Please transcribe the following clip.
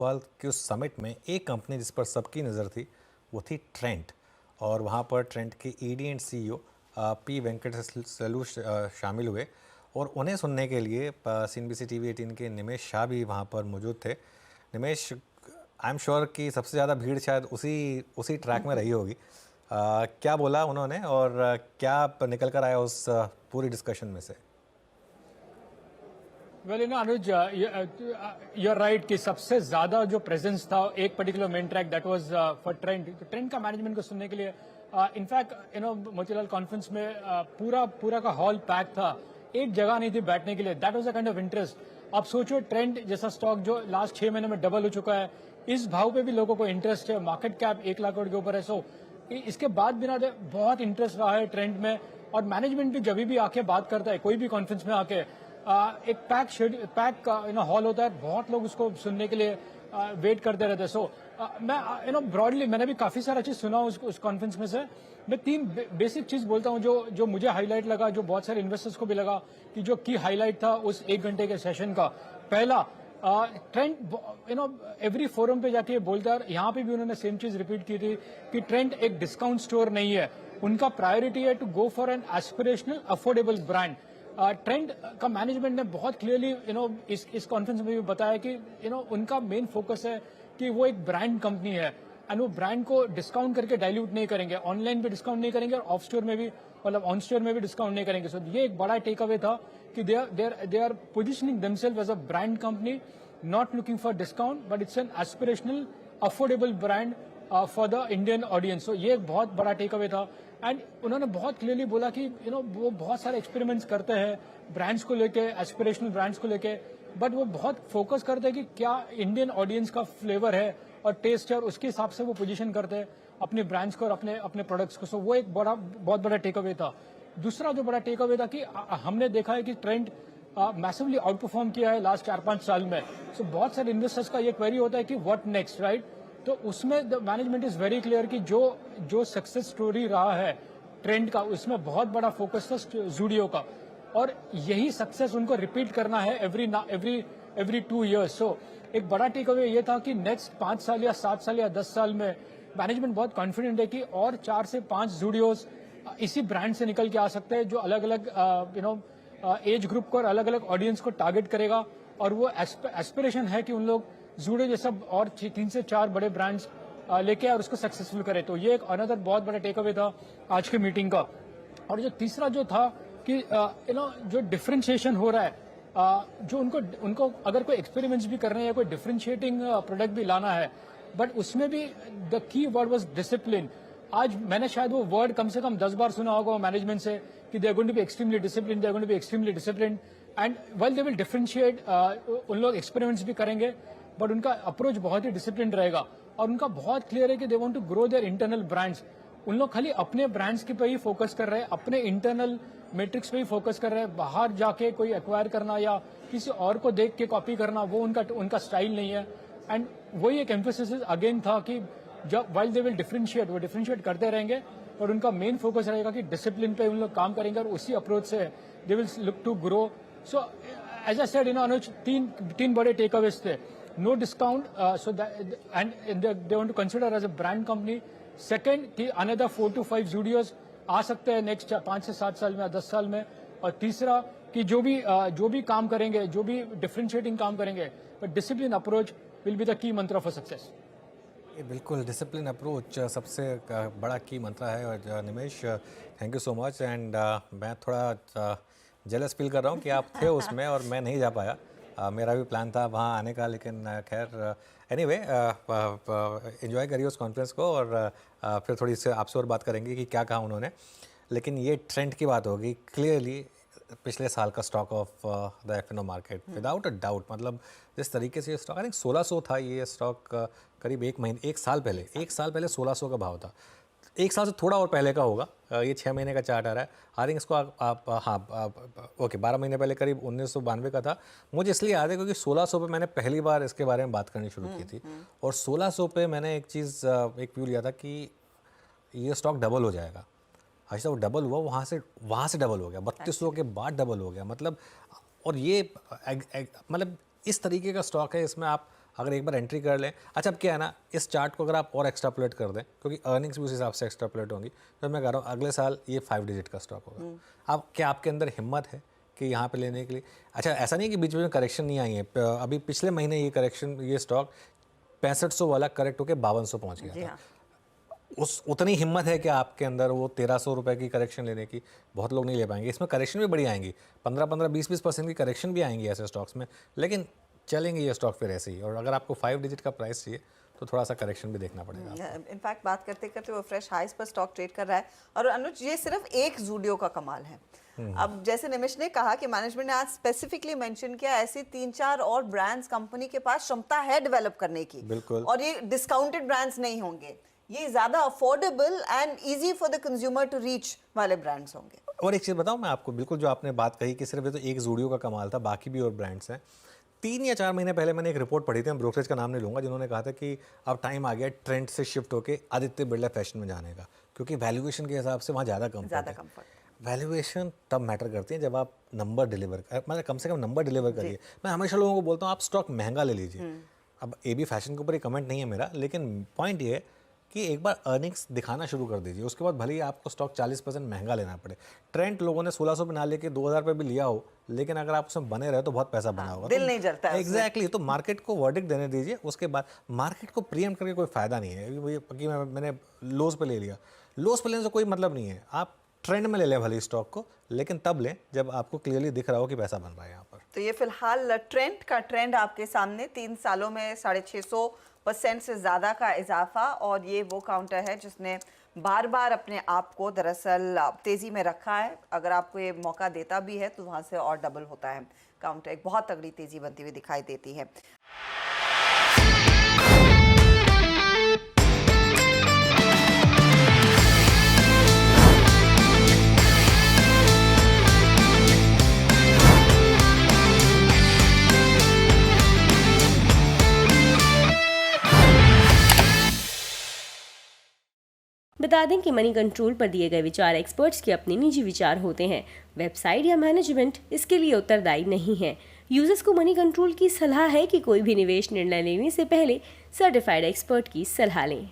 साल के उस समिट में एक कंपनी जिस पर सबकी नज़र थी वो थी ट्रेंट। और वहाँ पर ट्रेंट के ED and CEO P Venkateswarlu शामिल हुए। और उन्हें सुनने के लिए CNBC TV 18 के निमेश शाह भी वहाँ पर मौजूद थे। निमेश, आई एम श्योर कि सबसे ज़्यादा भीड़ शायद उसी उसी ट्रैक में रही होगी। क्या बोला उन्होंने और क्या निकल कर आया उस पूरी डिस्कशन में से? Well Anuj, you are right कि सबसे ज्यादा जो प्रेजेंस था एक particular main track that was for Trent. तो ट्रेंड का मैनेजमेंट को सुनने के लिए इनफैक्ट मोतीलाल कॉन्फ्रेंस में पूरा पूरा का हॉल पैक था। एक जगह नहीं थी बैठने के लिए। That was a kind of interest. आप सोचो, ट्रेंड जैसा स्टॉक जो लास्ट 6 महीने में डबल हो चुका है, इस भाव पे भी लोगों को इंटरेस्ट है। मार्केट कैप 1 लाख करोड़ के ऊपर है। सो इसके बाद भी ना बहुत इंटरेस्ट रहा है ट्रेंड में। और मैनेजमेंट भी जब भी आके बात करता है कोई भी कॉन्फ्रेंस में आके, एक पैक हॉल होता है, बहुत लोग उसको सुनने के लिए वेट करते रहते हैं। सो मैं ब्रॉडली मैंने भी काफी सारा चीज सुना उस कॉन्फ्रेंस में से। मैं 3 बेसिक चीज बोलता हूँ जो मुझे हाईलाइट लगा, जो बहुत सारे इन्वेस्टर्स को भी लगा कि जो की हाईलाइट था उस 1 घंटे के सेशन का। पहला, ट्रेंड एवरी फोरम पे जाके बोलता है, यहाँ पे भी उन्होंने सेम चीज रिपीट की थी कि ट्रेंड एक डिस्काउंट स्टोर नहीं है। उनका प्रायोरिटी है to go for an aspirational affordable brand. Trent का मैनेजमेंट ने बहुत क्लियरली इस कॉन्फ्रेंस में भी बताया कि उनका मेन फोकस है कि वो एक ब्रांड कंपनी है एंड वो ब्रांड को डिस्काउंट करके डाइल्यूट नहीं करेंगे। ऑनलाइन भी डिस्काउंट नहीं करेंगे और ऑफ स्टोर में भी, मतलब ऑन स्टोर में भी डिस्काउंट नहीं करेंगे। सो ये एक बड़ा टेक अवे था कि they are positioning themselves as a brand company, not looking for discount, but it's an aspirational affordable brand for the Indian audience. So ये एक बहुत बड़ा टेक अवे था। एंड उन्होंने बहुत क्लियरली बोला कि वो बहुत सारे एक्सपेरिमेंट्स करते हैं ब्रांड्स को लेके, एस्पिरेशनल ब्रांड्स को लेके, बट वो बहुत फोकस करते हैं कि क्या इंडियन ऑडियंस का फ्लेवर है और टेस्ट है, और उसके हिसाब से वो पोजीशन करते हैं अपने ब्रांड्स को और अपने प्रोडक्ट्स को। सो वो एक बहुत बड़ा टेक अवे था। दूसरा जो बड़ा टेक अवे था कि हमने देखा है कि ट्रेंड मैसिवली आउट परफॉर्म किया है लास्ट 4-5 साल में। सो बहुत सारे इन्वेस्टर्स का ये क्वेरी होता है कि व्हाट नेक्स्ट, राइट? तो उसमें the management is very clear कि जो सक्सेस स्टोरी रहा है ट्रेंड का, उसमें बहुत बड़ा फोकस था जूडियो का, और यही सक्सेस उनको रिपीट करना है एवरी 2 ईयर्स। सो एक बड़ा टेक अवे ये था कि नेक्स्ट 5 साल या 7 साल या 10 साल में मैनेजमेंट बहुत कॉन्फिडेंट है कि और 4 से 5 जूडियोस इसी ब्रांड से निकल के आ सकते हैं, जो अलग अलग एज ग्रुप को और अलग अलग ऑडियंस को टारगेट करेगा। और वो एस्पिरेशन है कि उन लोग जूडो जैसा और 3 से 4 बड़े ब्रांड्स लेके और उसको सक्सेसफुल करे। तो ये एक अनदर बहुत बड़ा टेक अवे था आज के मीटिंग का। और जो तीसरा जो था कि जो डिफरेंशिएशन हो रहा है, जो उनको अगर कोई एक्सपेरिमेंट्स भी करने हैं या कोई डिफरेंशिएटिंग प्रोडक्ट भी लाना है, बट उसमें भी the key word was discipline. आज मैंने शायद वो वर्ड कम से कम 10 बार सुना होगा मैनेजमेंट से कि they are going to be extremely discipline, they are going to be extremely discipline. And well they will differentiate, उन लोग एक्सपेरिमेंट्स भी करेंगे, बट उनका अप्रोच बहुत ही डिसिप्लिन रहेगा। और उनका बहुत क्लियर है कि they want to grow their internal brands. उन लोग खाली अपने ब्रांड्स के पे ही फोकस कर रहे हैं, अपने इंटरनल मैट्रिक्स पे ही फोकस कर रहे हैं। बाहर जाके कोई एक्वायर करना या किसी और को देख के कॉपी करना, वो उनका स्टाइल नहीं है। एंड वही एक एम्फेसिस अगेन था कि जब वाइल दे विल डिफरेंशिएट, वो डिफरेंशिएट करते रहेंगे, और उनका मेन फोकस रहेगा कि डिसिप्लिन पे उन लोग काम करेंगे और उसी अप्रोच से they will look to grow. So as I said, Anuj, तीन बड़े टेक अवेज थे। No discount, so and they want to consider as a brand company. Second कि अनदर 4 to 5 जूडियोज आ सकते हैं नेक्स्ट 5 से 7 साल में या 10 साल में। और तीसरा कि जो भी काम करेंगे, जो भी डिफरेंशिएटिंग काम करेंगे, but discipline approach will be the key मंत्र ऑफ सक्सेस। ये बिल्कुल डिसिप्लिन अप्रोच सबसे बड़ा की मंत्र है। और Nimesh, thank you so much. And मैं थोड़ा जेलस फील कर रहा हूँ कि आप थे उसमें और मैं नहीं जा पाया। मेरा भी प्लान था वहाँ आने का, लेकिन खैर एनीवे एंजॉय करिए उस कॉन्फ्रेंस को। और फिर थोड़ी से आपसे और बात करेंगे कि क्या कहा उन्होंने। लेकिन ये ट्रेंड की बात होगी, क्लियरली पिछले साल का stock of the F market without a doubt. मतलब जिस तरीके से ये स्टॉक, आई थिंक 1600 था ये स्टॉक करीब एक साल पहले 1600 का भाव था। एक साल से थोड़ा और पहले का होगा, ये 6 महीने का चार्ट आ रहा है। आई थिंक इसको आप ओके 12 महीने पहले करीब 1992 का था। मुझे इसलिए याद है क्योंकि 1600 पे मैंने पहली बार इसके बारे में बात करनी शुरू की थी। और 1600 पे मैंने एक व्यू लिया था कि ये स्टॉक डबल हो जाएगा। अच्छा, वो डबल हुआ, वहाँ से डबल हो गया, 3200 के बाद डबल हो गया। मतलब और ये मतलब इस तरीके का स्टॉक है, इसमें आप अगर एक बार एंट्री कर लें। अच्छा, अब क्या है ना, इस चार्ट को अगर आप और एक्स्ट्रापोलेट कर दें, क्योंकि अर्निंग्स भी उस हिसाब से एक्स्ट्रापोलेट होंगी, तो मैं कह रहा हूँ अगले साल ये 5 डिजिट का स्टॉक होगा। अब क्या आपके अंदर हिम्मत है कि यहाँ पे लेने के लिए? अच्छा, ऐसा नहीं कि बीच में करेक्शन नहीं आई है, अभी पिछले महीने ये करेक्शन, ये स्टॉक 6500 वाला करेक्ट होकर 5200 पहुँच गया था। उस उतनी हिम्मत है कि आपके अंदर वो 1300 रुपये की करेक्शन लेने की? बहुत लोग नहीं ले पाएंगे। इसमें करेक्शन भी बड़ी आएंगी, 15-15, 20-20% की करेक्शन भी आएंगी ऐसे स्टॉक्स में, लेकिन चलेंगे ये स्टॉक फिर ऐसे ही। और अगर आपको 5 डिजिट का प्राइस चाहिए तो थोड़ा सा करेक्शन भी देखना पड़ेगा। इनफैक्ट बात करते करते वो फ्रेश हाइस पर स्टॉक ट्रेड कर रहा है। और अनुज, ये सिर्फ एक ज़ूडियो का कमाल है। अब जैसे निमिष ने कहा कि मैनेजमेंट ने आज स्पेसिफिकली मेंशन किया, ऐसे 3-4 और ब्रांड्स कंपनी के पास क्षमता है डेवलप करने की। बिल्कुल। और ये डिस्काउंटेड ब्रांड्स नहीं होंगे, ये ज्यादा affordable and easy for the consumer to reach वाले ब्रांड्स होंगे। और एक चीज़ बताऊं मैं आपको, बिल्कुल जो आपने बात कही कि सिर्फ ये तो एक ज़ूडियो का कमाल था, बाकी भी और ब्रांड्स हैं। 3 या 4 महीने पहले मैंने एक रिपोर्ट पढ़ी थी, मैं ब्रोकरेज का नाम नहीं लूँगा, जिन्होंने कहा था कि अब टाइम आ गया ट्रेंड से शिफ्ट होकर आदित्य बिरला फैशन में जाने का, क्योंकि वैल्यूएशन के हिसाब से वहाँ ज़्यादा कंफर्ट। वैल्यूएशन तब मैटर करती है जब आप नंबर डिलीवर, मतलब कम से कम नंबर डिलीवर करिए। मैं हमेशा लोगों को बोलता हूँ आप स्टॉक महंगा ले लीजिए। अब AB फैशन के ऊपर ये कमेंट नहीं है मेरा, लेकिन पॉइंट ये है कि एक बार अर्निंग्स दिखाना शुरू कर दीजिए, उसके बाद भले ही आपको स्टॉक 40% महंगा लेना पड़े। ट्रेंड लोगों ने 1600 पे ना लेके 2000 पे भी लिया हो, लेकिन अगर आप उसमें बने रहे तो बहुत पैसा बना होगा। दिल नहीं जलता है। एग्जैक्टली। तो मार्केट को वर्डिक्ट देने दीजिए, उसके बाद मार्केट को प्रीएम्प्ट करके कोई फायदा नहीं है। वही कि मैंने लोज पे ले लिया, लोज पे लेने से कोई मतलब नहीं है। आप ट्रेंड में ले लें भले स्टॉक को, लेकिन तब लें जब आपको क्लियरली दिख रहा हो कि पैसा बन रहा है यहाँ पर। तो ये फिलहाल ट्रेंड आपके सामने 3 सालों में 650% से ज़्यादा का इजाफा, और ये वो काउंटर है जिसने बार बार अपने आप को दरअसल तेज़ी में रखा है। अगर आपको ये मौका देता भी है तो वहाँ से और डबल होता है काउंटर, एक बहुत तगड़ी तेज़ी बनती हुई दिखाई देती है। बता दें कि मनी कंट्रोल पर दिए गए विचार एक्सपर्ट्स के अपने निजी विचार होते हैं। वेबसाइट या मैनेजमेंट इसके लिए उत्तरदायी नहीं है। यूजर्स को मनी कंट्रोल की सलाह है कि कोई भी निवेश निर्णय लेने से पहले सर्टिफाइड एक्सपर्ट की सलाह लें।